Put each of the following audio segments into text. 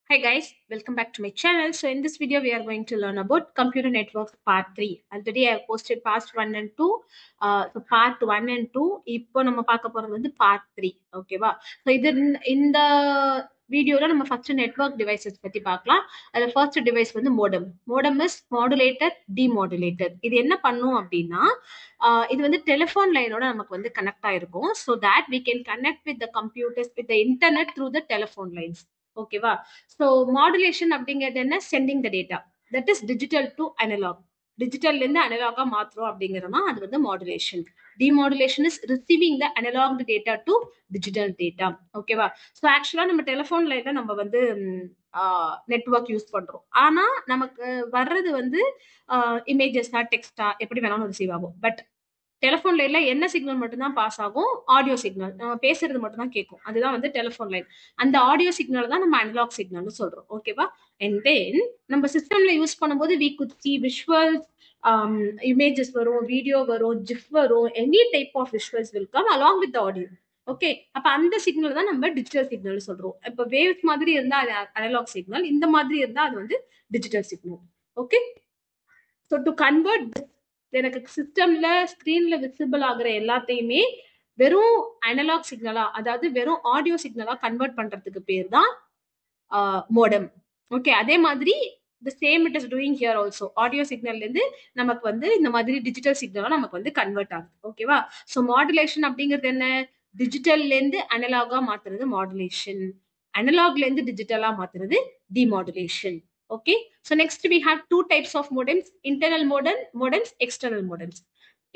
Hi guys, welcome back to my channel. So in this video, we are going to learn about computer networks part 3. Already I have posted part 1 and 2. So part 1 and 2, இப்போ நம்ம பார்க்க போறது வந்து part 3. ஓகேவா? So இது இந்த வீடியோல நம்ம ஃபர்ஸ்ட் நெட்வொர்க் டிவைசஸ் பத்தி பார்க்கலாம். அதுல ஃபர்ஸ்ட் டிவைஸ் வந்து modem. Modem is modulator, demodulator. இது என்ன பண்ணும் அப்படின்னா இது வந்து டெலிஃபோன் லைனோட நமக்கு வந்து கனெக்ட் ஆயிருக்கும். So that we can connect with the computers with the internet through the telephone lines. ஓகேவா? ஸோ மாடுலேஷன் அப்படிங்கிறது என்ன? Sending the data. That is digital to analog. டிஜிட்டல்ல இருந்து அனலாகா மாத்துறோம் அப்படிங்கிறோம்னா அது வந்து மாடுலேஷன். Demodulation is receiving the analog data to digital data. ஓகேவா? ஸோ ஆக்சுவலா நம்ம டெலிஃபோன் லைன்ல நம்ம வந்து நெட்வொர்க் யூஸ் பண்றோம். ஆனா நமக்கு வர்றது வந்து இமேஜஸா டெக்ஸ்டா எப்படி வேணாலும் ரிசீவ் ஆகும். பட் டெலிஃபோன் லைன்ல என்ன சிக்னல் மட்டும் தான் பாஸ் ஆகும்? Audio signal. நம்ம பேசுறது மட்டும் தான் கேட்கும். அதுதான் வந்து டெலிஃபோன் லைன். அந்த ஆடியோ சிக்னல் தான் நம்ம அனலாக் சிக்னல்னு சொல்றோம். ஓகேவா? அண்ட் தென் நம்ம சிஸ்டம்ல யூஸ் பண்ணும்போது we could see visuals, images வரும், வீடியோ வரும், ஜிஃப் வரும், any type of visuals will come along with audio. Okay, அப்ப அந்த சிக்னல் தான் நம்ம டிஜிட்டல் சிக்னல் சொல்றோம். இப்ப வேவ்ஸ் மாதிரி இருந்தா அது அனலாக் சிக்னல், இந்த மாதிரி இருந்தா அது வந்து digital signal. Okay, so to convert எனக்கு சிஸ்டம்ல ஸ்கிரீன்ல விசிபிள் ஆகுற எல்லாத்தையுமே வெறும் அனலாக் சிக்னலா, அதாவது வெறும் ஆடியோ சிக்னலா கன்வெர்ட் பண்றதுக்கு பேர் தான் மோடம். ஓகே, அதே மாதிரி the same it is doing here also. Audio சிக்னல்ல இருந்து நமக்கு வந்து இந்த மாதிரி டிஜிட்டல் சிக்னலா நமக்கு வந்து கன்வெர்ட் ஆகுது. ஓகேவா? ஸோ மாடுலேஷன் அப்படிங்கிறது என்ன? டிஜிட்டல்ல இருந்து அனலாகா மாத்துறது மாடுலேஷன். அனலாக்ல இருந்து டிஜிட்டலா மாத்துறது demodulation. Okay, so next we have two types of modems: internal modems, external modems.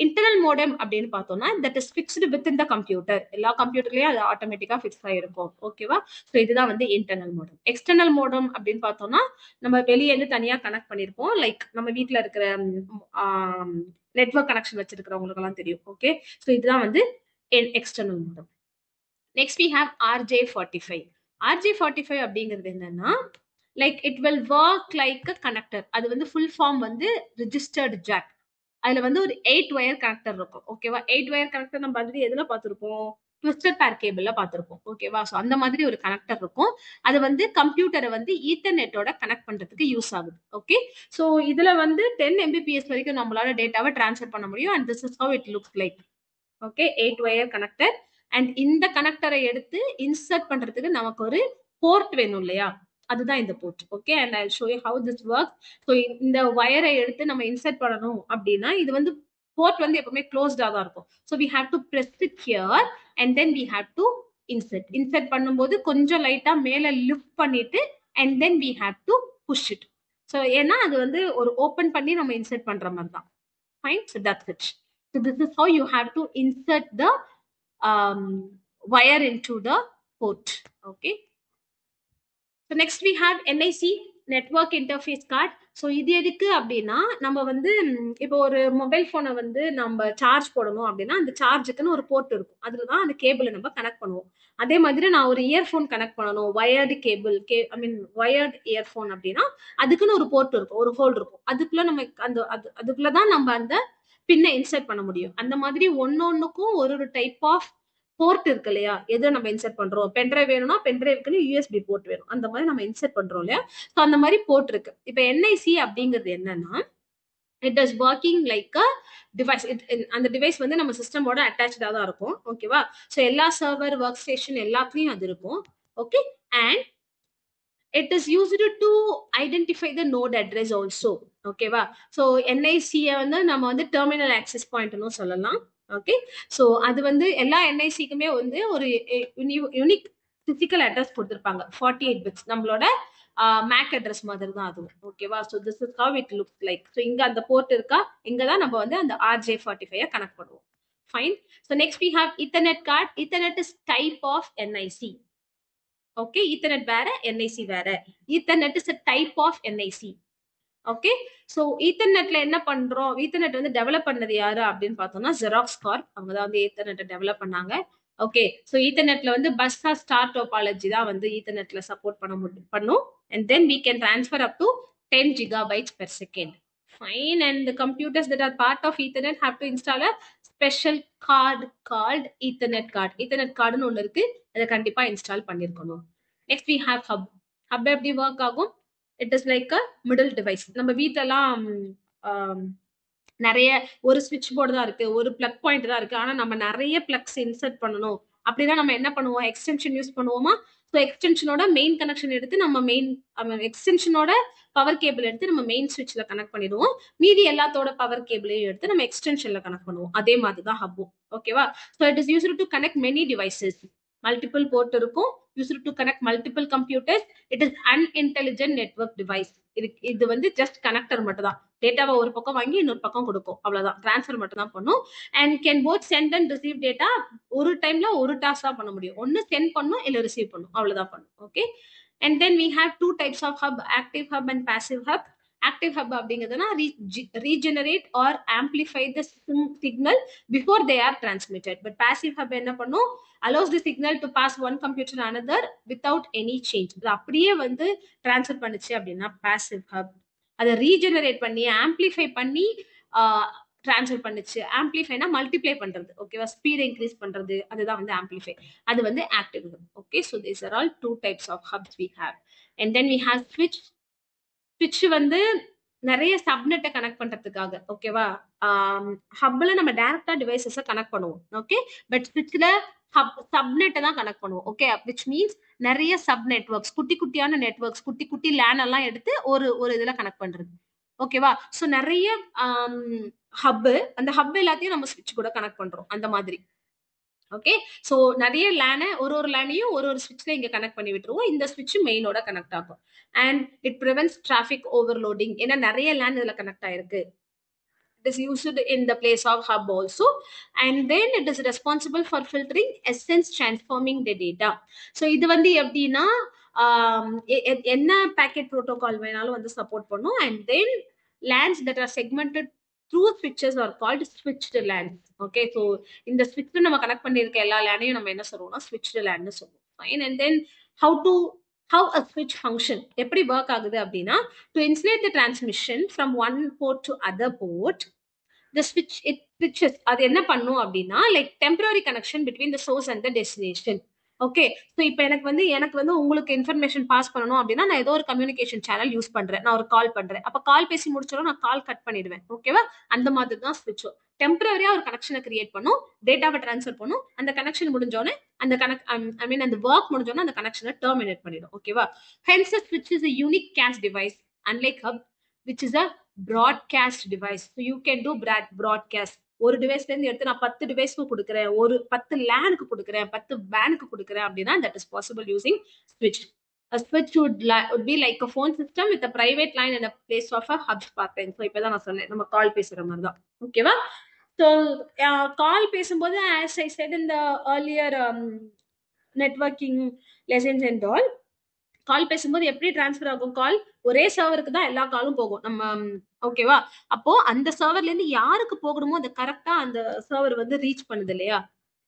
Internal modem அப்படின்னு பார்த்தோம்னா that is fixed with in the computer. எல்லா கம்ப்யூட்டர்லயும் அது ஆட்டோமேட்டிக்கா ஃபிக்ஸ் ஆயிருக்கும். ஓகேவா? ஸோ இதுதான் வந்து இன்டர்னல் மோடம். எக்ஸ்டர்னல் மோடம் அப்படின்னு பார்த்தோம்னா நம்ம வெளியே இருந்து தனியா கனெக்ட் பண்ணிருப்போம். லைக் நம்ம வீட்டுல இருக்கிற நெட்வொர்க் கனெக்ஷன் வச்சிருக்கிறவங்களுக்கு எல்லாம் தெரியும். ஓகே, ஸோ இதுதான் வந்து external modem. Next we have RJ45. RJ45 அப்படிங்கிறது என்னன்னா like it will work like a connector. அது வந்து ஃபுல் ஃபார்ம் வந்து ரிஜிஸ்டர்டு ஜாக். அதுல வந்து ஒரு 8 ஒயர் கனெக்டர் இருக்கும். ஓகேவா? 8 ஒயர் கனெக்டர் நம்ம ஆல்ரெடி எதுல பார்த்திருப்போம்? ட்விஸ்டட் பேர் கேபிள்ல பார்த்திருப்போம். ஓகேவா? ஸோ அந்த மாதிரி ஒரு கனெக்டர் இருக்கும். அது வந்து கம்ப்யூட்டரை வந்து ஈத்தர்நெட்டோட கனெக்ட் பண்றதுக்கு யூஸ் ஆகுது. ஓகே, ஸோ இதுல வந்து 10 Mbps வரைக்கும் நம்மளால டேட்டாவை டிரான்ஸ்ஃபர் பண்ண முடியும். And this is how it looks like. Okay, 8 wire connector. And இந்த கனெக்டரை எடுத்து இன்சர்ட் பண்றதுக்கு நமக்கு ஒரு போர்ட் வேணும் இல்லையா? அதுதான் இந்த port. Okay, and I show you how this work. So இந்த வயரை எடுத்து நம்ம இன்சர்ட் பண்ணணும் அப்படின்னா இது வந்து போர்ட் வந்து எப்பவுமே க்ளோஸ்டா தான் இருக்கும். So we have to press it here and then we have to insert பண்ணும்போது கொஞ்சம் லைட்டா மேல லிஃப்ட் பண்ணிட்டு and then we have to push it. So ஏன்னா அது வந்து ஒரு ஓப்பன் பண்ணி நம்ம இன்சர்ட் பண்ற மாதிரி தான். Fine, so that's it. So this is how you have to insert the wire into the port. Okay, so next we have NIC, network interface card. So இது எதுக்கு அப்படின்னா நம்ம வந்து இப்போ ஒரு மொபைல் போனை வந்து நம்ம சார்ஜ் போடணும் அப்படின்னா அந்த சார்ஜுக்குன்னு ஒரு போர்ட் இருக்கும். அதுல தான் அந்த கேபிளை நம்ம கனெக்ட் பண்ணுவோம். அதே மாதிரி நான் ஒரு இயர்ஃபோன் கனெக்ட் பண்ணணும், வயர்டு கேபிள் ஐ மீன் வயர்டு இயர்ஃபோன் அப்படின்னா அதுக்குன்னு ஒரு போர்ட் இருக்கும், ஒரு ஹோல் இருக்கும். அதுக்குள்ள நம்ம அதுக்குள்ளதான் நம்ம அந்த பின்ன இன்சர்ட் பண்ண முடியும். அந்த மாதிரி ஒன்னொன்னுக்கும் ஒரு டைப் ஆஃப் போர்ட் இருக்கு இல்லையா? எதை நம்ம இன்சர்ட் பண்றோம்? பென்ட்ரைவ் வேணும்னா பென்ட்ரைவ்க்கு யூஎஸ்பி போர்ட் வேணும். அந்த மாதிரி நம்ம இன்சர்ட் பண்றோம் இல்லையா? ஸோ அந்த மாதிரி போர்ட் இருக்கு. இப்ப என்ஐசி அப்படிங்கிறது என்னன்னா it is working like a device. அந்த டிவைஸ் வந்து நம்ம சிஸ்டமோட அட்டாச்சா தான் இருக்கும். ஓகேவா? ஸோ எல்லா சர்வர் ஒர்க் ஸ்டேஷன் எல்லாத்துலயும் அது இருக்கும். Okay, and it is used to identify the node address also. ஓகேவா? ஸோ என்ஐசியை வந்து நம்ம வந்து டெர்மினல் ஆக்சஸ் பாயிண்ட்னு சொல்லலாம். ஓகே, ஸோ அது வந்து எல்லா என்ஐசிக்குமே வந்து ஒரு யூனிக் பிசிக்கல் அட்ரஸ் கொடுத்துருப்பாங்க. 48 பிட்ஸ் நம்மளோட மேக் அட்ரஸ் மாதிரி தான் அதுவும். ஓகேவா? So this is how it looks like. So இங்க அந்த போர்ட் இருக்கா, இங்க தான் நம்ம வந்து அந்த RJ45 கனெக்ட் பண்ணுவோம். Fine. So next we have ethernet card. Ethernet is type of NIC. Okay, ethernet வேற, என்ஐசி வேற. ஈத்தர்நெட் இஸ் a type of NIC. Okay, so ஈத்தர்நெட்ல என்ன பண்றோம்? ஈத்தர்நெட் வந்து டெவலப் பண்ணது யாரு அப்படின்னு பார்த்தோம்னா ஜெராக்ஸ் கார்ப். அவங்க தான் வந்து ஈத்தர்நெட்டை டெவலப் பண்ணாங்க. ஓகே, ஸோ ஈத்தர்நெட்ல வந்து பஸ்ஸா ஸ்டார் டோபாலஜி தான் வந்து ஈத்தர்நெட்ல சப்போர்ட் பண்ணும். And then we can transfer up to 10 gigabytes per second. Fine, and the computers that are part of Ethernet have to install a special card called Ethernet card. Ethernet cardனு ஒன்று இருக்கு, அதை கண்டிப்பா install பண்ணிருக்கணும். Next we have hub. Hub எப்படி work ஆகும்? It is like a middle device. நம்ம வீட்டெல்லாம் நிறைய ஒரு ஸ்விட்ச் போர்டு தான் இருக்கு, ஒரு பிளக் பாயிண்ட் தான் இருக்கு. ஆனா நம்ம நிறைய பிளக்ஸ் இன்சர்ட் பண்ணணும் அப்படின்னா நம்ம என்ன பண்ணுவோம்? எக்ஸ்டென்ஷன் யூஸ் பண்ணுவோமா? ஸோ எக்ஸ்டென்ஷனோட மெயின் கனெக்ஷன் எடுத்து நம்ம எக்ஸ்டென்ஷனோட பவர் கேபிள் எடுத்து நம்ம மெயின் ஸ்விட்ச்ல கனெக்ட் பண்ணிடுவோம். மீதி எல்லாத்தோட பவர் கேபிளையும் எடுத்து நம்ம எக்ஸ்டென்ஷன்ல கனெக்ட் பண்ணுவோம். அதே மாதிரி தான் ஹப்பும். ஓகேவா? So it is used to connect many devices. Multiple port இருக்கும், used to connect multiple computers. It is unintelligent network device. இது வந்து ஜஸ்ட் கனெக்டர் மட்டும் தான். டேட்டாவை ஒரு பக்கம் வாங்கி இன்னொரு பக்கம் கொடுக்கும், அவ்வளவுதான். டிரான்ஸ்ஃபர் மட்டும் தான் பண்ணும். And can both send and receive data. ஒரு டைம்ல ஒரு டாஸ்க் தான் பண்ண முடியும். ஒன்னு சென்ட் பண்ணும் இல்ல ரிசீவ் பண்ணும், அவ்வளவுதான் பண்ணும். Okay. And then we have two types of hub, active hub and passive hub. Active hub அப்படிங்கிறதுனா regenerate or amplify the signal before they are transmitted. But passive hub என்ன பண்ணும்? allows the signal to pass one computer to another without any change. இது அப்படியே வந்து transfer பண்ணுச்சு அப்படின்னா passive hub. அதை regenerate பண்ணி amplify பண்ணி டிரான்ஸ்ஃபர் பண்ணுச்சு. ஆம்பிளிஃபைனா மல்டிப்ளை பண்றது. ஓகேவா? ஸ்பீட் இன்க்ரீஸ் பண்றது, அதுதான் வந்து ஆம்பிளிஃபை. அது வந்து active hub. Okay. So these are all 2 types of hubs we have. And then we have switch. ஸ்விட்ச் வந்து நிறைய சப்நெட்டை கனெக்ட் பண்றதுக்காக. ஓகேவா? ஹப்ல நம்ம டைரக்டா டிவைசஸ கனெக்ட் பண்ணுவோம். ஓகே. பட் ஸ்விட்ச்ல சப்நெட்டை தான் கனெக்ட் பண்ணுவோம். ஓகே. விச் மீன்ஸ் நிறைய சப் நெட்வொர்க்ஸ், குட்டி குட்டியான நெட்வொர்க்ஸ், குட்டி குட்டி லேன் எல்லாம் எடுத்து ஒரு இதுல கனெக்ட் பண்றது. ஓகேவா? ஸோ நிறைய ஹப்பு, அந்த ஹப் எல்லாத்தையும் நம்ம ஸ்விட்ச் கூட கனெக்ட் பண்றோம், அந்த மாதிரி. ஓகே. ஸோ நிறைய லேனை ஒரு லேனையும் ஒரு ஸ்விட்ச்ல இங்க கனெக்ட் பண்ணி விட்டுருவோம். இந்த ஸ்விட்ச் மெயினோட கனெக்ட் ஆகும். And it prevents traffic overloading. ஏன்னா நிறைய லேன் இதுல கனெக்ட் ஆயிருக்கு. It is used in the place of hub also. And then it is responsible for filtering, essence transforming the data. So இது வந்து எப்படின்னா என்ன பேக்கெட் ப்ரோட்டோகால் வேணாலும் வந்து சப்போர்ட் பண்ணும். And then LANs that are segmented through ஸ்விட்சஸ் are called switched LANs. Okay. So இந்த ஸ்விட்ச் நம்ம கனெக்ட் பண்ணியிருக்க எல்லா லேனையும் நம்ம என்ன சொல்லுவோம்னா ஸ்விட்ச்டு லேன்னு சொல்லுவோம். Fine. And then how a switch function எப்படி ஒர்க் ஆகுது அப்படின்னா, to insulate the transmission from one port to other port, the switch it switches. அது என்ன பண்ணும் அப்படின்னா like temporary connection between the source and the destination. Okay. So இப்போ எனக்கு வந்து உங்களுக்கு இன்ஃபர்மேஷன் பாஸ் பண்ணணும் அப்படின்னா நான் ஏதோ ஒரு கம்யூனிகேஷன் சேனல் யூஸ் பண்றேன், நான் ஒரு கால் பண்றேன். அப்ப கால் பேசி முடிச்சாலும் நான் கால் கட் பண்ணிடுவேன். ஓகேவா? அந்த மாதிரி தான் ஸ்விட்ச் டெம்பரரியா ஒரு கனெக்ஷனை கிரியேட் பண்ணும், டேட்டாவை டிரான்ஸ்ஃபர் பண்ணும். அந்த கனெக்ஷன் முடிஞ்சோடனே அந்த அந்த ஒர்க் முடிஞ்சோடனே அந்த கனெக்ஷனை டெர்மினேட் பண்ணிடும். ஓகேவா? ஹென்ஸ் ஸ்விட்ச் is a unique cache device unlike hub which is a broadcast device. So you can do broadcast. ஒரு டிவைஸ்ல இருந்து எடுத்து நான் 10 டிவைஸ்க்கு கொடுக்குறேன், ஒரு 10 லேனுக்கு கொடுக்குறேன், 10 வேனுக்கு கொடுக்குறேன் அப்படின்னா that is possible using switch. A switch would be like a phone system with a private line in a place of a hub பார்த்தேன். ஸோ இப்பதான் நான் சொன்னேன், நம்ம கால் பேசுற மாதிரி தான். ஓகேவா? ஸோ கால் பேசும்போது as I said in the earlier networking lessons and all, கால் பேசும்போது எப்படி டிரான்ஸ்ஃபர் ஆகும்? கால் ஒரே சர்வருக்கு தான் எல்லா காலும் போகும் நம்ம. ஓகேவா? அப்போ அந்த சர்வர்ல இருந்து யாருக்கு போகணுமோ அதை கரெக்டா அந்த சர்வர் வந்து ரீச் பண்ணுது இல்லையா?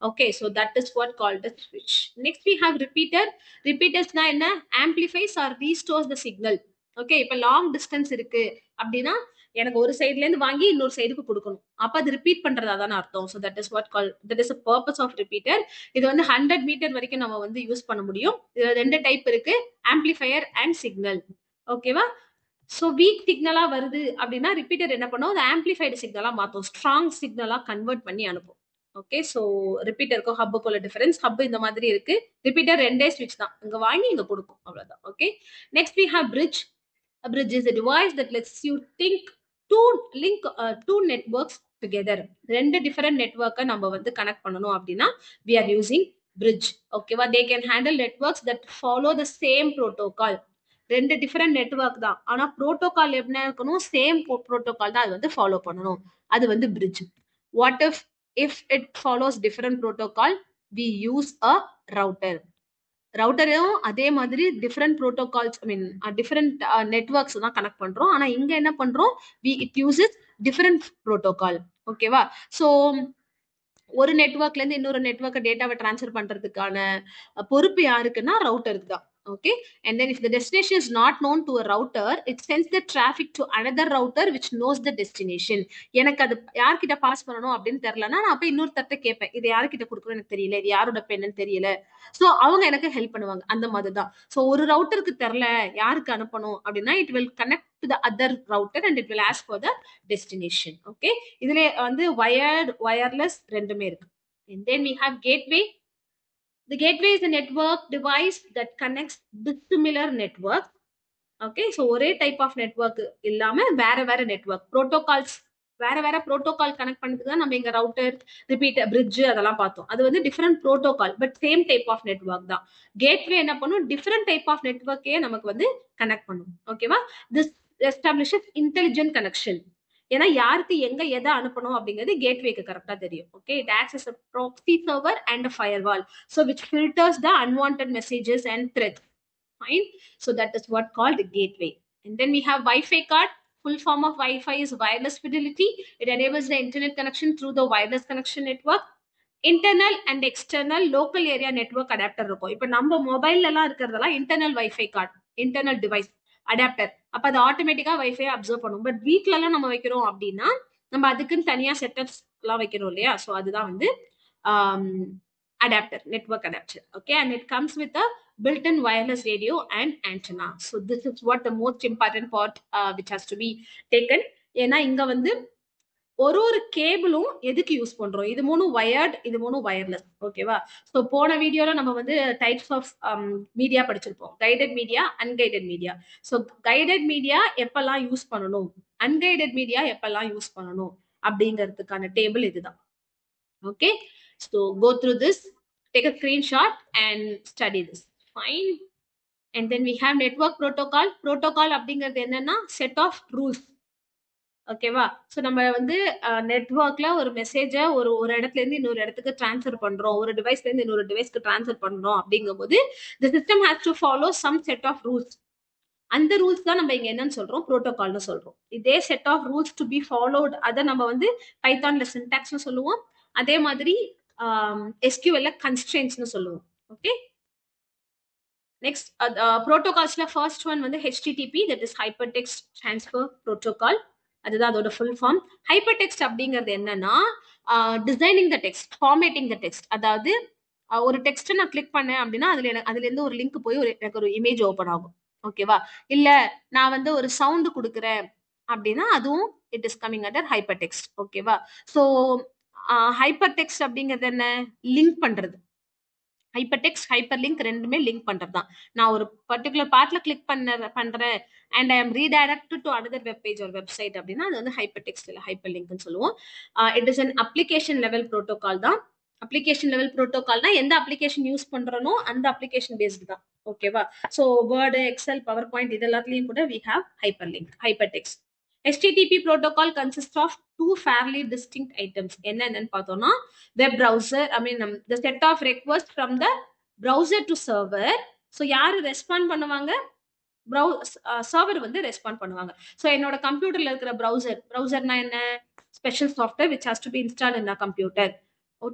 Okay. So that is what called as switch. Next we have repeater. repeatersனா என்ன? amplifies or restores the signal. Okay. இப்போ லாங் டிஸ்டன்ஸ் இருக்கு அப்படின்னா எனக்கு ஒரு சைட்ல இருந்து வாங்கி இன்னொரு சைடுக்கு கொடுக்கணும். அப்ப அது ரிப்பீட் பண்றதா தானே அர்த்தம். So that is what call, that is a purpose of repeater. இது வந்து 100 மீட்டர் வரைக்கும் நம்ம வந்து யூஸ் பண்ண முடியும். இதுல 2 டைப் இருக்கு, ஆம்பிளிஃபையர் அண்ட் சிக்னல். ஓகேவா? ஸோ வீக் சிக்னலா வருது அப்படின்னா ரிப்பீட்டர் என்ன பண்ணும்? அது ஆம்பிளிஃபைடு சிக்னலா மாற்றும், ஸ்ட்ராங் சிக்னலா கன்வெர்ட் பண்ணி அனுப்பும். ஓகே. ஸோ ரிப்பீட்டருக்கும் ஹப்புக்குள்ள டிஃபரன்ஸ். ஹப் இந்த மாதிரி இருக்கு, ரிப்பீட்டர் 2 ஸ்விட்ச் தான், இங்க வாங்கி இங்க கொடுக்கும், அவ்வளவுதான். Okay. Next we have bridge. A bridge is a device that lets you link two networks together. 2 different network நம்ம வந்து கனெக்ட் பண்ணணும் அப்படின்னா we are using bridge. ஓகேவா? they can handle networks that follow the same protocol. 2 different network தான், ஆனா protocol என்ன இருக்கணும்? Same protocol தான் அது வந்து ஃபாலோ பண்ணணும். அது வந்து bridge. what if it follows different protocol, we use a router. ரவுட்டரும் அதே மாதிரி டிஃப்ரெண்ட் ப்ரோட்டோகால்ஸ், டிஃப்ரெண்ட் நெட்வொர்க்ஸ் தான் கனெக்ட் பண்றோம். ஆனா இங்க என்ன பண்றோம்? It uses different protocol. ஓகேவா? ஸோ ஒரு நெட்வொர்க்ல இருந்து இன்னொரு நெட்வொர்க் டேட்டாவை டிரான்ஸ்ஃபர் பண்றதுக்கான பொறுப்பு யாருக்குன்னா ரவுட்டருக்கு தான். Okay, and then if the destination is not known to a router, it sends the traffic to another router which knows the destination. எனக்கு அது யார்கிட்ட பாஸ் பண்ணணும் அப்படின்னு தெரியலன்னா நான் போய் இன்னொருத்தட்ட கேட்பேன், இது யார்கிட்ட கொடுக்கணும் எனக்கு தெரியல, இது யாரோட பெண்ணுன்னு தெரியல. ஸோ அவங்க எனக்கு ஹெல்ப் பண்ணுவாங்க. அந்த மாதிரி தான். ஸோ ஒரு ரவுட்டருக்கு தெரியல யாருக்கு அனுப்பணும் அப்படின்னா it will connect to the other router and it will ask for the destination. Okay, இதுல வந்து வயர்ட் வயர்லெஸ் ரெண்டுமே இருக்கு. And then we have gateway. The gateway is a network device that connects dissimilar networks. Okay, so ஒரே type of network இல்லாம வேற வேற network protocols வேற வேற ப்ரோட்டோகால் கனெக்ட் பண்ணதுக்கு தான் நம்ம இங்க ரவுட்டர் ரிப்பீட்டர் பிரிட்ஜ் அதெல்லாம் பார்த்தோம். அது வந்து different protocol but same type of network தான். கேட்வே என்ன பண்ணும், டிஃபரெண்ட் டைப் ஆஃப் நெட்வொர்க்கே நமக்கு வந்து கனெக்ட் பண்ணும். ஓகேவா, திஸ் எஸ்டாப்ளிஷஸ் இன்டெலிஜென்ட் கனெக்ஷன். ஏன்னா யாருக்கு எங்க எதை அனுப்பணும் அப்படிங்கிறது கேட்வேக்கு கரெக்டா தெரியும். Okay, it acts as a proxy server and a firewall, so which filters the unwanted messages and threats. Fine, so that is what called gateway. And then we have Wi-Fi card. Full form of Wi-Fi is wireless fidelity. It enables the internet connection through the wireless connection network. Internal and external local area network adapter இருக்கும். இப்போ நம்ம மொபைல்ல எல்லாம் இருக்கிறதெல்லாம் internal wifi card, internal device adapter. அப்ப அது ஆட்டோமேட்டிக்கா wifi observe பண்ணும். பட் வீட்ல எல்லாம் நம்ம வைக்கிறோம் அப்படின்னா நம்ம அதுக்குன்னு தனியா செட்டப்ஸ் எல்லாம் வைக்கிறோம் இல்லையா. ஸோ அதுதான் வந்து adapter, network adapter. Okay, and it comes with a built-in wireless radio and antenna. So this is what the most important part which has to be taken. ஏன்னா இங்க வந்து ஒரு ஒரு கேபிளும் எதுக்கு யூஸ் பண்றோம், இது மூணு வயர்ட், இது மூணு வயர்லெஸ். ஓகேவா, ஸோ போன வீடியோல நம்ம வந்து டைப்ஸ் ஆஃப் மீடியா படிச்சிருப்போம், guided media, unguided media. So guided media எப்பெல்லாம் யூஸ் பண்ணணும், அன்கைடட் மீடியா எப்பெல்லாம் யூஸ் பண்ணணும் அப்படிங்கிறதுக்கான டேபிள் இதுதான். Okay, so go through this, take a screenshot and study this. Fine. And then we have network protocol. Protocol அப்படிங்கிறது என்னன்னா set of rules. ஓகேவா, so நம்ம வந்து நெட்வொர்க்ல ஒரு மெசேஜை ஒரு ஒரு இடத்துல இருந்து இன்னொரு இடத்துக்கு டிரான்ஸ்ஃபர் பண்றோம், ஒரு டிவைஸ்ல இருந்து இன்னொரு டிவைஸ்க்கு டிரான்ஸ்ஃபர் பண்றோம் அப்படிங்கும் போது the system has to follow some set of rules. அந்த ரூல்ஸ் தான் நம்ம இங்க என்னன்னு சொல்றோம், புரோட்டோகால்னு சொல்றோம். இதே set of rules to be followed அதை நம்ம வந்து பைத்தான்ல சின்டாக்ஸ்னு சொல்லுவோம். அதே மாதிரி SQL கன்ஸ்ட்ரெயின்ட்ஸ்னு சொல்லுவோம். ஓகே, நெக்ஸ்ட் புரோட்டோகால்ஸ்ல ஃபர்ஸ்ட் ஒன் வந்து HTTP, that is hyper text transfer protocol. அதுதான் அதோட ஃபுல் ஃபார்ம். ஹைப்பர் டெக்ஸ்ட் அப்படிங்கிறது என்னன்னா டிசைனிங் த டெக்ஸ்ட், ஃபார்மேட்டிங் த டெக்ஸ்ட். அதாவது ஒரு டெக்ஸ்ட் நான் கிளிக் பண்ணேன் அப்படின்னா அதுல இருந்து ஒரு லிங்க் போய் எனக்கு ஒரு இமேஜ் ஓப்பன் ஆகும். ஓகேவா, இல்ல நான் வந்து ஒரு சவுண்ட் கொடுக்குறேன் அப்படின்னா அதுவும் it is coming under hyper text. ஓகேவா, ஸோ ஹைப்பர் டெக்ஸ்ட் அப்படிங்கிறது என்ன, லிங்க் பண்றது. ஹைப்பர் டெக்ஸ்ட், ஹைப்பர் லிங்க் ரெண்டுமே லிங்க் பண்றது தான். நான் ஒரு பர்டிகுலர் பார்ட்ல கிளிக் பண்றேன் and I am redirected to another web page ஒரு வெப்சைட் அப்படின்னா அது வந்து ஹைப்பர் டெக்ஸ்ட் இல்ல ஹைப்பர் லிங்க்னு சொல்லுவோம். It is an application level protocol தான். அப்ளிகேஷன் லெவல் ப்ரோட்டோகால்னா எந்த அப்ளிகேஷன் யூஸ் பண்றனோ அந்த அப்ளிகேஷன் பேஸ்டு தான். ஓகேவா, so word, Excel, PowerPoint இது எல்லாத்துலயும் கூட we have hyperlink, hypertext. HTTP protocol consists of two fairly distinct items. என்னன்னு பார்த்தோம்னா web browser, I mean the set of requests from the browser to server. So யாரு respond பண்ணுவாங்க, server வந்து respond பண்ணுவாங்க. So என்னோட கம்ப்யூட்டர்ல இருக்கிற browserனா என்ன, special software which has to be installed in a computer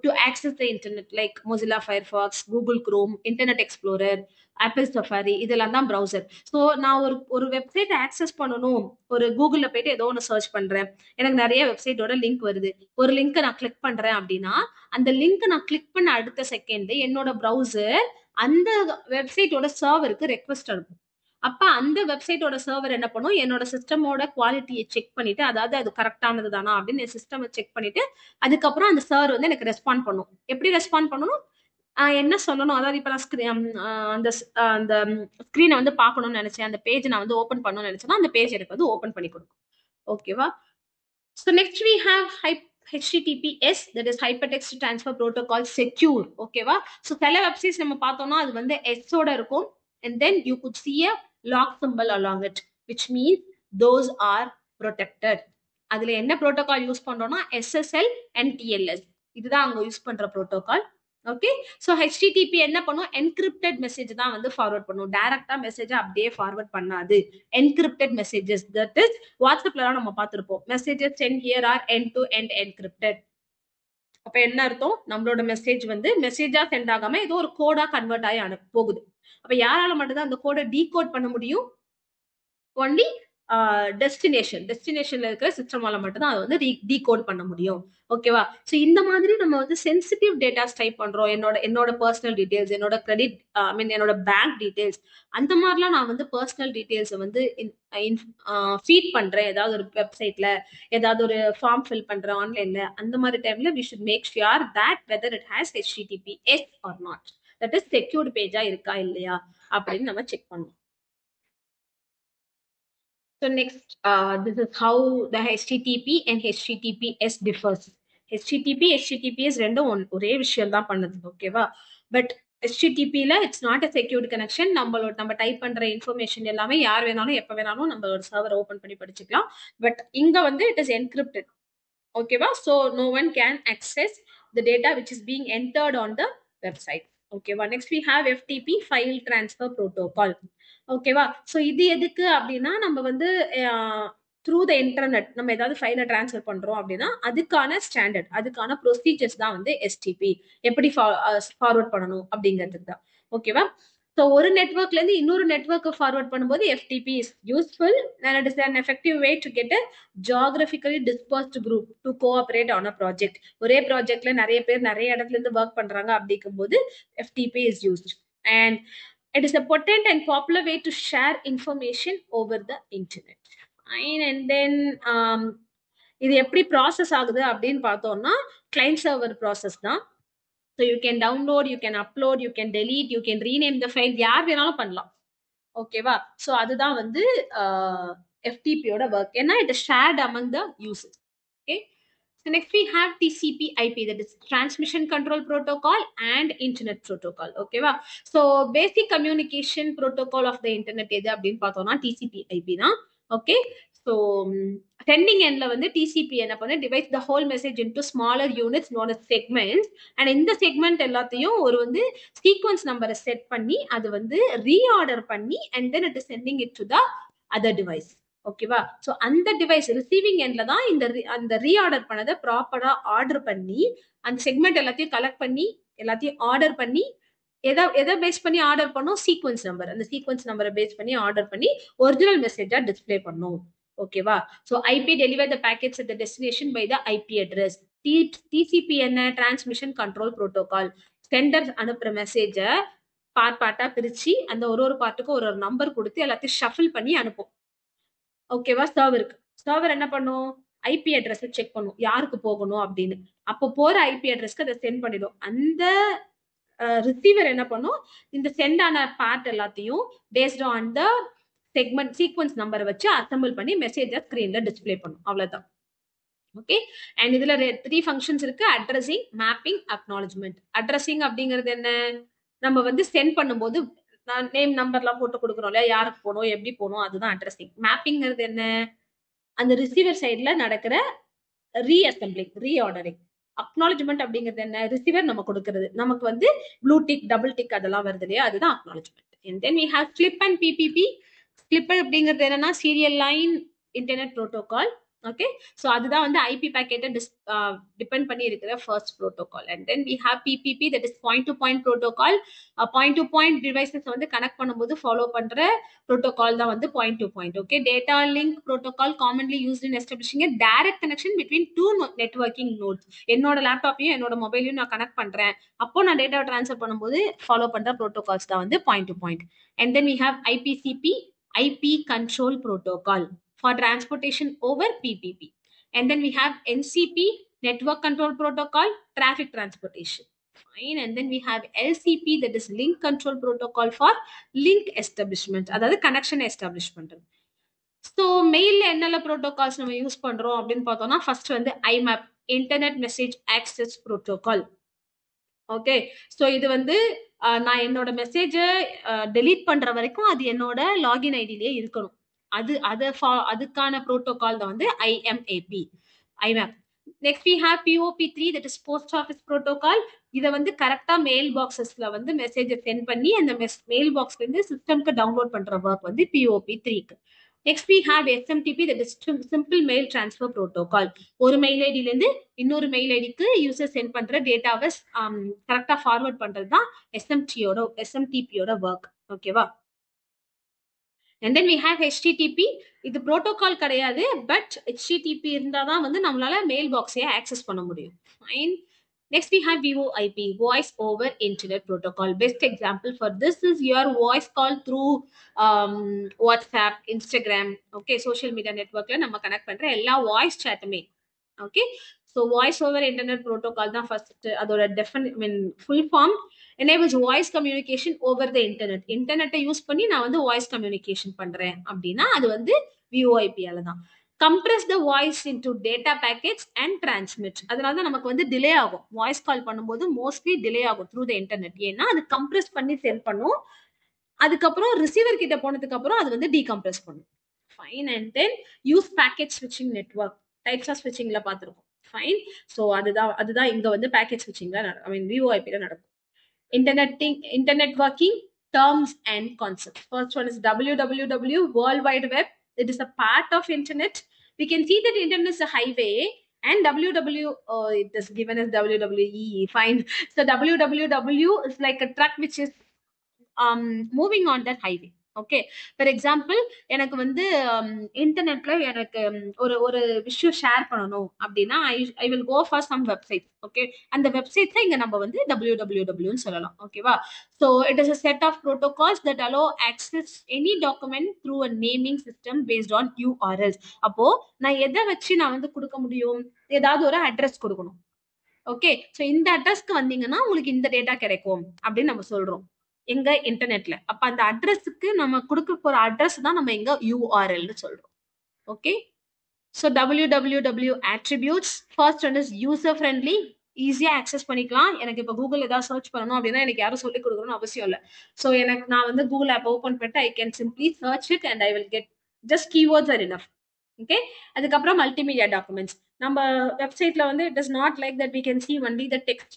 to access the internet like Mozilla Firefox, Google Chrome, Internet Explorer, Apple Safari, இதெல்லாம் தான் browser. ஸோ நான் ஒரு வெப்சைட் ஆக்சஸ் பண்ணணும், ஒரு கூகுள்ல போயிட்டு ஏதோ ஒன்று சர்ச் பண்றேன், எனக்கு நிறைய வெப்சைட்டோட லிங்க் வருது, ஒரு லிங்க் நான் கிளிக் பண்றேன் அப்படின்னா அந்த லிங்க் நான் கிளிக் பண்ண அடுத்த செகண்ட் என்னோட browser அந்த வெப்சைட்டோட சர்வருக்கு ரெக்வெஸ்ட் அனுப்பும். அப்ப அந்த வெப்சைட்டோட சர்வர் என்ன பண்ணும், என்னோட சிஸ்டமோட குவாலிட்டியை செக் பண்ணிட்டு, அதாவது அது கரெக்டானது தானா அப்படின்னு என் சிஸ்டம் செக் பண்ணிட்டு அதுக்கப்புறம் அந்த சர்வர் வந்து எனக்கு ரெஸ்பாண்ட் பண்ணும். எப்படி ரெஸ்பாண்ட் பண்ணணும், என்ன சொல்லணும், அதாவது இப்ப நான் அந்த ஸ்கிரீனை வந்து பார்க்கணும்னு நினைச்சேன், அந்த பேஜ் நான் வந்து ஓப்பன் பண்ணணும்னு நினைச்சேன்னா அந்த பேஜ் எனக்கு வந்து ஓப்பன் பண்ணி கொடுக்கும். ஓகேவா, so next we have HTTPS, that is hypertext transfer protocol secure. ஓகேவா, ஸோ சில வெப்சைட்ஸ் நம்ம பார்த்தோம்னா அது வந்து S ஓட இருக்கும் and then you could see a lock symbol along it, which means those are protected. அதுல என்ன புரோட்டோகால் யூஸ் பண்றோம்னா SSL and TLS, இதுதான் அங்க யூஸ் பண்ற புரோட்டோகால். ஓகே, ஸோ HTTP என்ன பண்ணும், என்கிரிப்டட் மெசேஜ் தான் வந்து ஃபார்வர்ட் பண்ணும், டைரக்டா மெசேஜ் அப்படியே ஃபார்வர்ட் பண்ணாது. என்கிரிப்டட் மெசேஜஸ், தட் இஸ் வாட்ஸ்அப்ல நம்ம பார்த்திருப்போம், messages sent here are end to end encrypted. அப்ப என்ன அர்த்தம், நம்மளோட மெசேஜ் வந்து மெசேஜா சென்ட் ஆகாம ஏதோ ஒரு கோடா கன்வெர்ட் ஆகி போகுது. அப்ப யாரால மட்டும்தான் அந்த கோடை டீகோட் பண்ண முடியும்? ஒன்லி டெஸ்டினேஷன்ல இருக்கிற சிஸ்டமால மட்டும்தான் அதை வந்து டீகோட் பண்ண முடியும். ஓகேவா? ஸோ இந்த மாதிரி நம்ம வந்து சென்சிட்டிவ் டேட்டாஸ் டைப் பண்றோம். என்னோட பர்சனல் டீடைல்ஸ், என்னோட கிரெடிட் ஐ மீன் என்னோட பேங்க் டீடைல்ஸ், அந்த மாதிரிலாம் நான் வந்து பர்சனல் டீடைல்ஸை வந்து ஃபீட் பண்றேன் ஏதாவது ஒரு வெப்சைட்ல, ஏதாவது ஒரு ஃபார்ம் ஃபில் பண்றேன் ஆன்லைன்ல. அந்த மாதிரி டைம்ல we should make sure that whether it has HTTPS or not, that is secured பேஜா இருக்கா இல்லையா அப்படின்னு நம்ம செக் பண்ணணும். So next, this is how the HTTP and HTTPS differs. HTTPS ரெண்டும் ஒரே விஷயம் தான் பண்ணுது. ஓகேவா? பட் HTTPல it's not a secured connection. நம்ம டைப் பண்ற இன்ஃபர்மேஷன் எல்லாமே யார் வேணாலும் எப்ப வேணாலும் நம்மளோட சர்வர் ஓபன் பண்ணி படிச்சுக்கலாம். பட் இங்க வந்து இட் இஸ் என்கிரிப்டட். ஓகேவா? So no one can access the data which is being entered on the website. ஓகேவா? Next we have FTP, file transfer protocol. ஓகேவா? ஸோ இது எதுக்கு அப்படின்னா, நம்ம வந்து த்ரூ த இன்டர்நெட் நம்ம ஏதாவது ஃபைலை ட்ரான்ஸ்ஃபர் பண்றோம் அப்படின்னா அதுக்கான ஸ்டாண்டர்ட், அதுக்கான ப்ரொசீஜர்ஸ் தான் வந்து எஸ்டிபி. எப்படி ஃபார்வர்ட் பண்ணணும் அப்படிங்கிறதுக்கு தான். ஓகேவா? ஸோ ஒரு நெட்ஒர்க்ல இருந்து இன்னொரு நெட்ஒர்க்கை ஃபார்வர்ட் பண்ணும்போது FTP is useful and it is an effective way to get a geographically dispersed group to cooperate on a project. ஒரே ப்ராஜெக்ட்ல நிறைய பேர் நிறைய இடத்துல இருந்து ஒர்க் பண்றாங்க அப்படிங்கும்போது FTP is used. And it is a potent and popular way to share information over the internet. Fine. And then இது எப்படி ப்ராசஸ் ஆகுது அப்படின்னு பார்த்தோம்னா கிளைண்ட் சர்வர் ப்ராசஸ் தான். So you can download, you can upload, you can delete, you can rename the file, யார் வேணாலும் பண்ணலாம். ஓகேவா? ஸோ அதுதான் வந்து FTPயோட ஒர்க். ஏன்னா it is shirt among the users. Okay. So next we have TCP/IP, that is Transmission Control Protocol and Internet Protocol. Okay va? So basic communication protocol of the internet எது அப்படின்னு பார்த்தோம்னா TCP/IP தான். Okay. So sending endல வந்து TCP என்ன பண்ண device the whole message into smaller units known as segments. And இந்த segment எல்லாத்தையும் ஒரு வந்து சீக்வன்ஸ் நம்பரை செட் பண்ணி அது வந்து ரீஆர்டர் பண்ணி and then it is sending it to the other device. ஓகேவா? ஸோ அந்த டிவைஸ் ரிசீவிங் எண்ட்ல தான் அந்த ரீஆர்டர் பண்ணதை ப்ராப்பரா ஆர்டர் பண்ணி அந்த செக்மெண்ட் எல்லாத்தையும் கலெக்ட் பண்ணி எல்லாத்தையும் ஆர்டர் பண்ணி எதை பேஸ் பண்ணி ஆர்டர் பண்ணோம்? Sequence number. அந்த சீக்வன்ஸ் நம்பரை பேஸ் பண்ணி ஆர்டர் பண்ணி ஒரிஜினல் மெசேஜா டிஸ்பிளே பண்ணும். ஓகேவா? So IP deliver the packets at the destination by the IP address. TCP என்ன? Transmission control protocol. சென்டர் அனுப்புற மெசேஜை பார்ட்டா பிரிச்சு அந்த ஒரு பார்ட்டுக்கும் ஒரு நம்பர் கொடுத்து எல்லாத்தையும் ஷஃபில் பண்ணி அனுப்பும். ஓகேவா? சர்வர் என்ன பண்ணும்? ஐபி அட்ரஸ் செக் பண்ணும் யாருக்கு போகணும் அப்படின்னு. அப்போ போற ஐபி அட்ரஸ்க்கு அதை சென்ட் பண்ணிடும். அந்த ரிசீவர் என்ன பண்ணும்? இந்த சென்ட் ஆன பார்ட் எல்லாத்தையும் based on the segment sequence நம்பரை வச்சு அசம்பிள் பண்ணி மெசேஜை ஸ்கிரீன்ல டிஸ்பிளே பண்ணும். அவ்வளவுதான். ஓகே. அண்ட் இதுல 3 ஃபங்க்ஷன்ஸ் இருக்கு: அட்ரஸிங், மேப்பிங், அக்னாலஜ்மெண்ட். அட்ரஸிங் அப்படிங்கிறது என்ன? நம்ம வந்து சென்ட் பண்ணும்போது நேம் நம்பர்லாம் போட்டு கொடுக்குறோம் இல்லையா, யாருக்கு போகணும் எப்படி போகணும், அதுதான் அட்ரஸிங். மேப்பிங்கிறது என்ன? அந்த ரிசீவர் சைட்ல நடக்கிற ரீஅசம்பிளிங், ரீஆர்டரிங். அக்னாலஜ்மெண்ட் அப்படிங்கிறது என்ன? ரிசீவர் நம்ம கொடுக்கறது, நமக்கு வந்து ப்ளூ டிக் டபுள் டிக் அதெல்லாம் வருது இல்லையா, அதுதான் acknowledgement. And then we have SLIP and PPP. SLIP அப்படிங்கிறது என்னன்னா serial line internet protocol. Okay. So அதுதான் வந்து ஐபி பேக்கெட்டை டிபெண்ட் பண்ணி இருக்கிற first protocol. And then we have PPP, that is point to point protocol. Point to point devices வந்து connect பண்ணும்போது follow பண்ற ப்ரோட்டோகால் தான் வந்து point to point. Okay. Data link protocol commonly used in establishing a direct connection between 2 networking notes. என்னோட லேப்டாப்பையும் என்னோட மொபைலையும் நான் கனெக்ட் பண்றேன், அப்போ நான் டேட்டா ட்ரான்ஸ்ஃபர் பண்ணும்போது ஃபாலோ பண்ற ப்ரோட்டோகால்ஸ் தான் வந்து point to point. And then we have IPCP, IP control protocol for transportation over PPP. And then we have NCP, network control protocol, traffic transportation. Fine. And then we have LCP, that is link control protocol for link establishment, அதாவது connection establishment. So மெயில்ல என்னென்ன protocols நம்ம use பண்றோம் அப்படின்னு பார்த்தோம்னா first வந்து IMAP, internet message access protocol. Okay. So இது வந்து நான் என்னோட மெசேஜை டெலீட் பண்ற வரைக்கும் அது என்னோட லாகின் ஐடியிலேயே இருக்கணும். அதுக்கான ப்ரோட்டோகால் தான் வந்து IMAP. Next we have POP3, that is post office protocol. இதை வந்து கரெக்டா மெயில் பாக்ஸஸ்ல வந்து மெசேஜை சென்ட் பண்ணி அந்த மெயில் பாக்ஸ்ல இருந்து சிஸ்டம்க்கு டவுன்லோட் பண்ற ஒர்க் வந்து POP3க்கு. Next we have SMTP, that is simple mail transfer protocol. ஒரு மெயில் ஐடில இருந்து இன்னொரு மெயில் ஐடிக்கு யூசர் சென்ட் பண்ற டேட்டாவை கரெக்டா ஃபார்வர்ட் பண்றது தான் SMTP-யோட ஒர்க். ஓகேவா? And then we have HTTP. இது protocol கிடையாது, பட் HTTP இருந்தா தான் வந்து நம்மளால மெயில் பாக்ஸையே ஆக்சஸ் பண்ண முடியும். Fine. Next we have VoIP, voice over internet protocol. Best example for this is your voice call through WhatsApp, Instagram, okay, social media networkல நம்ம connect பண்ற எல்லா வாய்ஸ் சாட்டுமே. Okay, so voice over internet protocol தான் first. அதோட full form enables voice communication over the internet. இன்டர்நெட்டை use பண்ணி நான் வந்து வாய்ஸ் கம்யூனிகேஷன் பண்றேன் அப்படின்னா அது வந்து VoIP-யால தான். Compress the voice into data packets and transmit. அதனால தான் நமக்கு வந்து டிலே ஆகும். வாய்ஸ் கால் பண்ணும்போது மோஸ்ட்லி டிலே ஆகும் த்ரூ த இன்டர்நெட். ஏன்னா அது கம்ப்ரஸ் பண்ணி சென்ட் பண்ணும். அதுக்கப்புறம் ரிசீவர் கிட்ட போனதுக்கு அப்புறம் அது வந்து டீகம்ப்ரஸ் பண்ணும். Fine. And then use packet ஸ்விட்சிங் நெட்வொர்க். டைப்ஸ் ஆஃப் ஸ்விட்சிங்ல பார்த்துருக்கோம். ஃபைன். ஸோ அதுதான் இங்க வந்து பேக்கெட் ஸ்விட்சிங்ல VoIP-ல நடக்கும். Internet working terms and concepts. First one is www, World Wide Web. It is a part of internet. We can see that internet is a highway, and it is given as WWE. Fine. So www is like a truck which is moving on that highway. Okay, for example எனக்கு வந்து இன்டர்நெட்ல எனக்கு ஒரு விஷயம் share பண்ணணும் அப்படின்னா I will go for some website. Okay, அந்த வெப்சைட்ல இங்க நம்ம வந்து www சொல்லலாம். ஓகேவா? So it is a set of protocols that allow access any document through a naming system based on URLs. அப்போ நான் எதை வச்சு நான் வந்து கொடுக்க முடியும்? ஏதாவது ஒரு அட்ரஸ் கொடுக்கணும். ஓகே, ஸோ இந்த அட்ரஸ்க்கு வந்தீங்கன்னா உங்களுக்கு இந்த டேட்டா கிடைக்கும் அப்படின்னு நம்ம சொல்றோம் எங்க இன்டர்நெட்ல. அப்ப அந்த அட்ரஸுக்கு நம்ம கொடுக்க போற அட்ரஸ் தான் நம்ம எங்க URL சொல்றோம். Okay, so www attributes. First one is user friendly, ஈஸியா ஆக்சஸ் பண்ணிக்கலாம். எனக்கு இப்போ கூகுள் ஏதாவது சர்ச் பண்ணணும் அப்படின்னா எனக்கு யாரும் சொல்லிக் கொடுக்கணும்னு அவசியம் இல்லை. ஸோ நான் வந்து கூகுள் ஆப் ஓப்பன் பண்ணிட்டு I can simply search it and I will get just keywords are enough. Okay, அதுக்கப்புறம் மல்டிமீடியா டாக்குமெண்ட்ஸ். நம்ம வெப்சைட்ல வந்து it is not like that we can see only the text.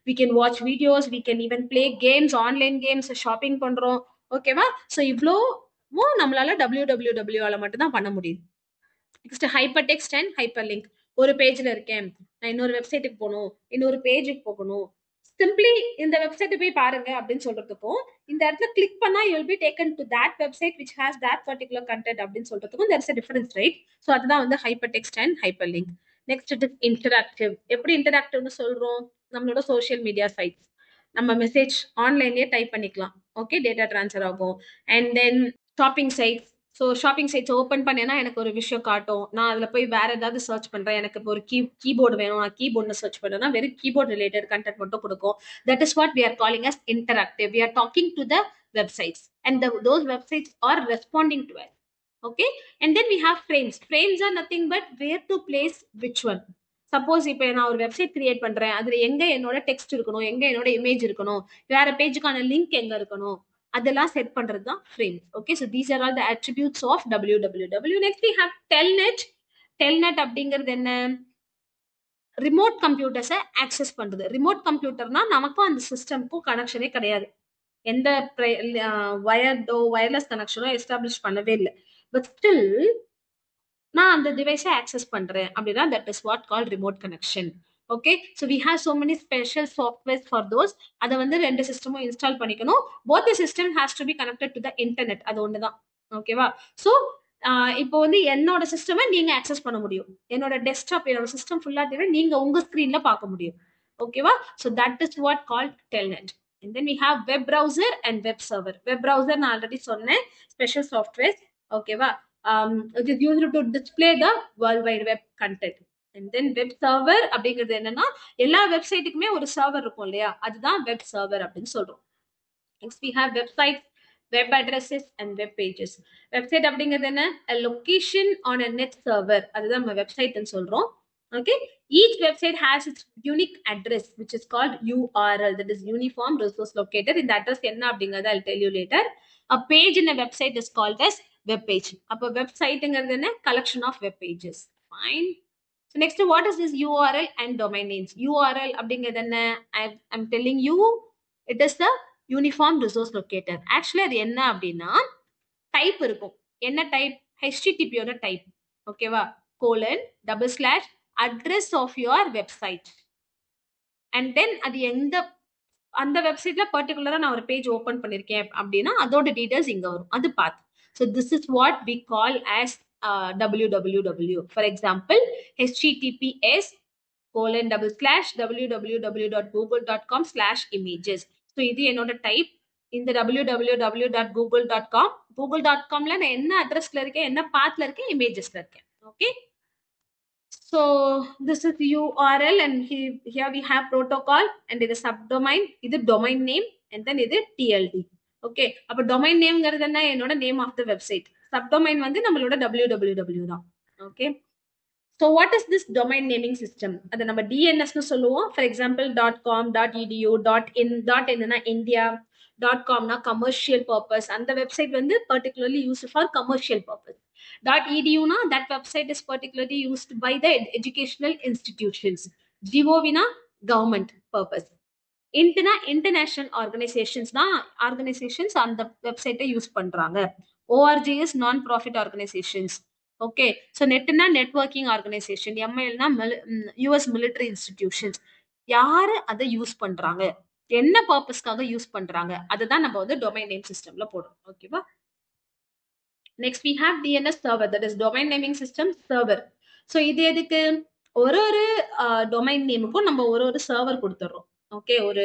we can watch videos, we can even play games, online games, shopping பண்றோம். ஓகேவா? So இவ்வளோவும் நம்மளால www-ஆல மட்டும் தான் பண்ண முடியுது. Next hyper text and hyper link. ஒரு பேஜ்ல இருக்கேன், நான் இன்னொரு வெப்சைட்டுக்கு போகணும், இன்னொரு பேஜுக்கு போகணும், சிம்பிளி இந்த வெப்சைட்டை போய் பாருங்க அப்படின்னு சொல்றதுக்கும் இந்த இடத்துல கிளிக் பண்ணா you will be taken to that website which has that particular content அப்படின்னு சொல்றதுக்கும் there is a difference, right? So அதுதான் வந்து hypertext and hyperlink. Next it is interactive. எப்படி இன்டராக்டிவ்னு சொல்றோம்? நம்மளோட சோஷியல் மீடியா சைட்ஸ் நம்ம மெசேஜ் ஆன்லைன்லயே டைப் பண்ணிக்கலாம். ஓகே, டேட்டா டிரான்ஸ்ஃபர் ஆகும். And then shopping sites. So shopping sites open பண்ணேன்னா எனக்கு ஒரு விஷயம் காட்டும். நான் அதில் போய் வேற ஏதாவது சர்ச் பண்றேன், எனக்கு இப்போ ஒரு கீபோர்டு வேணும், நான் கீபோர்டு சர்ச் பண்ணேன்னா வெறும் கீபோர்ட் ரிலேட்டட் கண்டென்ட் மட்டும் கொடுக்கும். That is what we are calling as interactive. We are talking to the websites and those websites are responding to us. Okay, and then we have frames. Frames are nothing but where to place which one. Suppose இப்போ நான் ஒரு website create பண்றேன், அதுல எங்க என்னோட text இருக்கணும், எங்க என்னோட இமேஜ் இருக்கணும், வேற பேஜுக்கான லிங்க் எங்க இருக்கணும், அதெல்லாம் செட் பண்றது தான் frames. Okay, so these are all the attributes of www. நெக்ஸ்ட் we have telnet. telnet அப்படிங்கிறது என்ன? ரிமோட் கம்ப்யூட்டர்ஸை ஆக்சஸ் பண்றது. ரிமோட் கம்ப்யூட்டர்னா நமக்கும் அந்த சிஸ்டம்க்கும் கனெக்ஷனே கிடையாது. எந்த வயர்லெஸ் கனெக்ஷனோ எஸ்டாப்ளிஷ் பண்ணவே இல்லை. பட் ஸ்டில் நான் அந்த டிவைஸை ஆக்சஸ் பண்றேன் அப்படின்னா that is what call remote connection. Okay, so we have so many special softwares for those. அதை வந்து ரெண்டு சிஸ்டமும் இன்ஸ்டால் பண்ணிக்கணும். Both the system has to be connected to the internet. அது ஒன்று தான். ஓகேவா? ஸோ இப்போ வந்து என்னோட சிஸ்டமை நீங்க ஆக்சஸ் பண்ண முடியும். என்னோட டெஸ்க்டாப், என்னோட சிஸ்டம் ஃபுல்லா தேவை நீங்க உங்க ஸ்கிரீன்ல பார்க்க முடியும். ஓகேவா? So that is what call Telnet. And then we have web browser and web server. Web browser நான் ஆல்ரெடி சொன்னேன், ஸ்பெஷல் சாஃப்ட்வேர். ஓகேவா? It is used to display the World Wide Web content. And then web server அப்படிங்கிறது என்னன்னா எல்லா வெப்சைட்டுக்குமே ஒரு server இருக்கும் இல்லையா, அதுதான் வெப் சர்வர் அப்படின்னு சொல்றோம். Next we have websites, web addresses and web pages. Website அப்படிங்கிறது என்ன? A location on a net server. அதுதான் நம்ம வெப்சைட்னு சொல்றோம். Okay, each website has its unique address which is called URL, that is uniform resource locator. இந்த address என்ன அப்படிங்கறத I'll tell you later. A page in a website is called as web page. அப்ப வெப்சைட்ங்கிறது என்ன? collection of web pages. Fine. So next, what is this URL and domain names? URL அப்படிங்கிறது என்ன? I'm telling you it is the uniform resource locator. Actually அது என்ன அப்படின்னா type இருக்கும். என்ன type? HTTP யோட டைப். ஓகேவா? :/address of your website. And then அது எந்த அந்த வெப்சைட்ல பர்டிகுலரா நான் ஒரு பேஜ் ஓபன் பண்ணிருக்கேன் அப்படின்னா அதோட டீடைல்ஸ் இங்க வரும். அது பாத். So this is what we call as www. For example, https://www.google.com/images. So இது என்னோட டைப். இந்த www.google.com. google.comல நான் என்ன அட்ரஸ்ல இருக்கேன், என்ன பாத்ல இருக்கேன், இமேஜஸ்ல இருக்கேன். Okay. So this is URL and here we have protocol and இது subdomain, இது domain name and then இது TLD. Okay. அப்ப domain nameங்கிறது என்ன? என்னோட name of the website. Subdomain வந்து நம்மளோட www தான். Okay. So what is this domain naming system? அதை நம்ம DNS னு சொல்லுவோம். For example, .com, .edu, .in, .in னா India, .com னா commercial purpose. அந்த வெப்சைட் வந்து particularly used for commercial purpose. .edu na that website is particularly used by the educational institutions. .gov na government purpose. int na international organizations na organizations அந்த வெப்சைட்டை use பண்றாங்க. org is non profit organizations. Okay. So net na networking organization. ML na US military institutions. யாரு அதை use பண்றாங்க, என்ன பர்பஸ்க்காக use பண்றாங்க, அதுதான் நம்ம வந்து டொமைன் நேம் சிஸ்டம்ல போடுறோம். ஓகேவா? Next we have DNS server, that is domain naming system server. So இது எதுக்கு? ஒரு domain nameக்கும் நம்ம ஒரு சர்வர் கொடுத்துறோம். ஓகே. ஒரு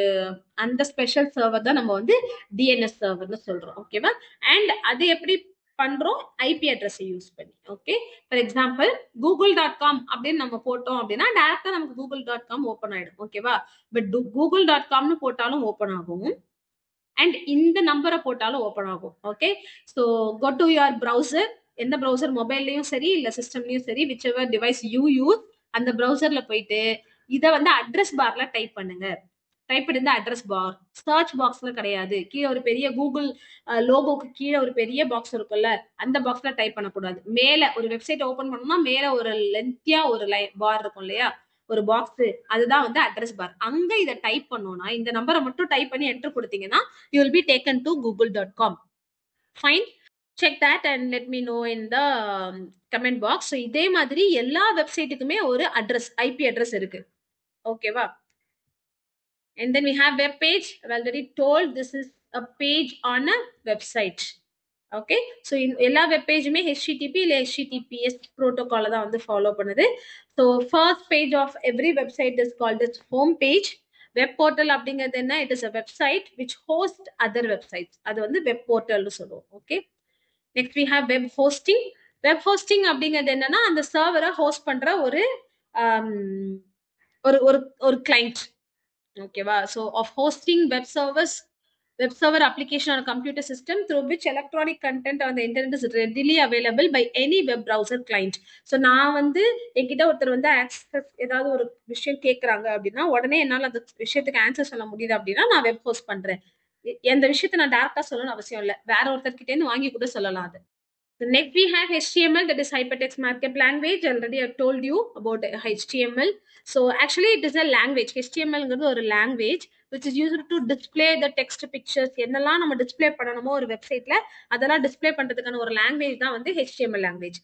அந்த ஸ்பெஷல் சர்வர் தான் நம்ம வந்து DNS சர்வர்னு சொல்றோம். ஓகேவா? அண்ட் அது எப்படி பண்றோம்? ஐபி அட்ரஸ் யூஸ் பண்ணி. ஓகே. ஃபார் எக்ஸாம்பிள் google.com அப்படின்னு நம்ம போட்டோம் அப்படின்னா டைரக்டா நமக்கு google.com ஓபன் ஆயிடும். ஓகேவா? பட் google.comனு போட்டாலும் ஓபன் ஆகும். அண்ட் இந்த நம்பரை போட்டாலும் ஓபன் ஆகும். Okay. So go to your browser. எந்த ப்ரௌசர், மொபைல்லையும் சரி இல்ல சிஸ்டம்லயும் சரி, whichever device you use, அந்த ப்ரௌசர்ல போயிட்டு இதை வந்து அட்ரஸ் பார்ல டைப் பண்ணுங்க. டைப் பண்ணி அட்ரஸ் பார், சர்ச் பாக்ஸ்ல கிடையாது, கீழே ஒரு பெரிய கூகுள் லோகோக்கு கீழே ஒரு பெரிய பாக்ஸ் இருக்கும்ல, அந்த பாக்ஸ்ல டைப் பண்ணக்கூடாது. மேல ஒரு வெப்சைட் ஓபன் பண்ணணும்னா மேல ஒரு லென்த்தியா ஒரு பார் இருக்கும் இல்லையா, ஒரு பாக்ஸ், அதுதான் வந்து அட்ரஸ் பார். அங்க இதை டைப் பண்ணோம்னா இந்த நம்பரை மட்டும் டைப் பண்ணி என்டர் கொடுத்தீங்கன்னா you will be taken to google.com. Fine. Check that and let me know in the comment box. So இதே மாதிரி எல்லா வெப்சைட்டுக்குமே ஒரு அட்ரஸ், ஐபி அட்ரஸ் இருக்கு. ஓகேவா? And then we have web page. I've already told this is a page on a website. Okay. So in எல்லா web பேஜுமே HTTP இல்ல HTTPS protocol தான் வந்து ஃபாலோ பண்ணுது. So first page of every website is called its home page. Web portal அப்படிங்கிறது என்ன? It is a website which hosts other websites. அது வந்து web portal சொல்லுவோம். Okay. Next we have web hosting. Web hosting அப்படிங்கிறது என்னன்னா அந்த சர்வரை host பண்ற ஒரு ஒரு கிளைண்ட். ஓகேவா? So of hosting web server application on a computer system through which electronic content on the internet is readily available by any web browser client. So நான் வந்து என்கிட்ட ஒருத்தர் வந்து ஆக்சஸ் ஏதாவது ஒரு விஷயம் கேட்கறாங்க அப்படின்னா உடனே என்னால அந்த விஷயத்துக்கு ஆன்சர் சொல்ல முடியுது அப்படின்னா நான் வெப் ஹோஸ்ட் பண்றேன். எந்த விஷயத்தை நான் டைரக்டா சொல்லணும்னு அவசியம் இல்லை, வேற ஒருத்தர்கிட்ட இருந்து வாங்கி கூட சொல்லலாம். அது next we have HTML, that is hypertext markup language. Already I told you about HTML. So actually it is a language. HTML is a language which is used to display the text pictures. என்னெல்லாம் நம்ம display பண்ணணுமோ ஒரு வெப்சைட்ல அதெல்லாம் display பண்றதுக்கான ஒரு language தான் வந்து HTML லாங்குவேஜ்.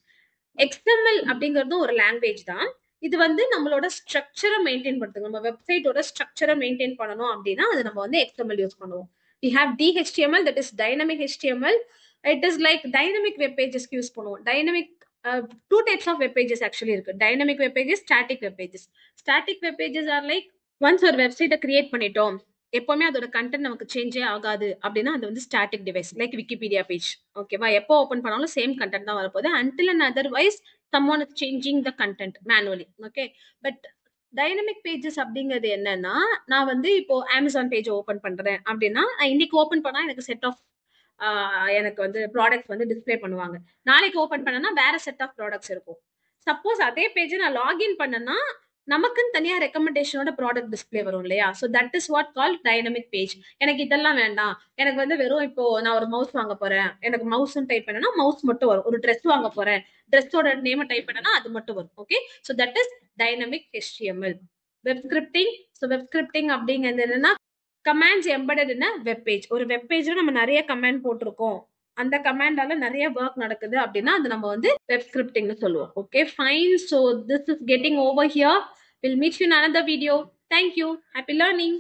XML அப்படிங்கிறது ஒரு லாங்குவேஜ் தான். இது வந்து நம்மளோட ஸ்ட்ரக்சரை மெயின்டைன் பண்ணுறது, நம்ம வெப்சைட்டோட ஸ்ட்ரக்சரை மெயின்டைன் பண்ணணும் அப்படின்னா அது நம்ம வந்து XML யூஸ் பண்ணுவோம். We have DHTML, that is dynamic HTML. It is like dynamic web pages use பண்ணுவோம். Dynamic two types of web pages actually இருக்கு. Dynamic web pages, static web pages. Static web pages are like once ஒரு வெப்சைட்டை create பண்ணிட்டோம், எப்பவுமே அதோட content நமக்கு சேஞ்சே ஆகாது அப்படின்னா அது வந்து static device, like Wikipedia page. ஓகேவா? எப்போ ஓப்பன் பண்ணாலும் சேம் கண்டென்ட் தான் வரப்போகுது until and otherwise someone is changing the content manually. Okay. But dynamic pages அப்படிங்கிறது என்னன்னா, நான் வந்து இப்போ அமேசான் பேஜ் ஓப்பன் பண்றேன் அப்படின்னா இன்னைக்கு ஓப்பன் பண்ணா எனக்கு செட் ஆஃப் எனக்கு வந்து ப்ராடக்ட்ஸ் வந்து டிஸ்பிளே பண்ணுவாங்க. நாளைக்கு ஓப்பன் பண்ணனா வேற செட் ஆஃப் ப்ராடக்ட்ஸ் இருக்கும். சப்போஸ் அதே பேஜ் நான் லாகின் பண்ணனா நமக்குன்னு தனியா ரெக்கமெண்டேஷனோட ப்ராடக்ட் டிஸ்பிளே வரும் இல்லையா? So that is what call dynamic page. எனக்கு இதெல்லாம் வேண்டாம், எனக்கு வந்து வெறும் இப்போ நான் ஒரு மவுஸ் வாங்க போறேன், எனக்கு மவுஸ்ன்னு டைப் பண்ணனா மவுஸ் மட்டும் வரும். ஒரு ட்ரெஸ் வாங்க போறேன், ட்ரெஸ்ஸோட நேமை டைப் பண்ணனா அது மட்டும் வரும். Okay. So that is dynamic HTML. Web scripting. So web scripting அப்படிங்கிறது என்னன்னா கமாண்ட்ஸ் எம்பெடட் இன் வெப் பேஜ். ஒரு வெப் பேஜ்ல நம்ம நிறைய கமாண்ட் போட்டிருக்கோம், அந்த கமாண்டால நிறைய ஒர்க் நடக்குது அப்படின்னா அது நம்ம வந்து வெப் ஸ்கிரிப்டிங்னு சொல்லுவோம். Okay fine. So this is getting over here. Will meet you in another video. Thank you. Happy learning.